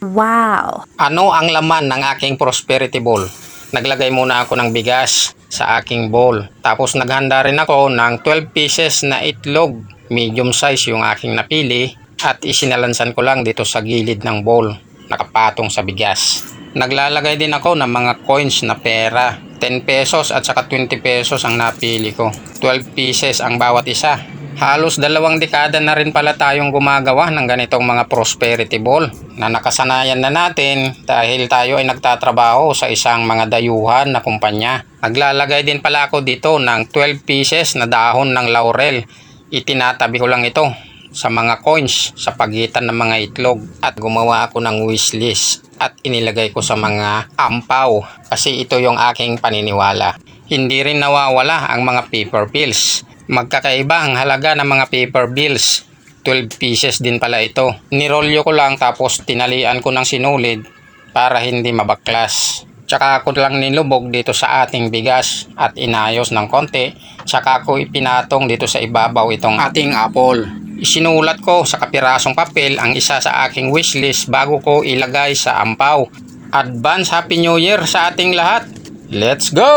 Wow! Ano ang laman ng aking prosperity bowl? Naglagay muna ako ng bigas sa aking bowl. Tapos naghanda rin ako ng 12 pieces na itlog. Medium size yung aking napili. At isinalansan ko lang dito sa gilid ng bowl. Nakapatong sa bigas. Naglalagay din ako ng mga coins na pera. 10 pesos at saka 20 pesos ang napili ko. 12 pieces ang bawat isa. Halos 2 dekada na rin pala tayong gumagawa ng ganitong mga prosperity ball na nakasanayan na natin dahil tayo ay nagtatrabaho sa isang mga dayuhan na kumpanya. Naglalagay din pala ako dito ng 12 pieces na dahon ng laurel. Itinatabi ko lang ito sa mga coins sa pagitan ng mga itlog at gumawa ako ng wishlist at inilagay ko sa mga ampaw kasi ito yung aking paniniwala. Hindi rin nawawala ang mga paper bills. Magkakaiba ang halaga ng mga paper bills. 12 pieces din pala ito. Nirolyo ko lang tapos tinalian ko ng sinulid para hindi mabaklas. Tsaka ako lang nilubog dito sa ating bigas at inayos ng konti. Tsaka ako ipinatong dito sa ibabaw itong ating apple. Isinulat ko sa kapirasong papel ang isa sa aking wishlist bago ko ilagay sa ampaw. Advance Happy New Year sa ating lahat! Let's go!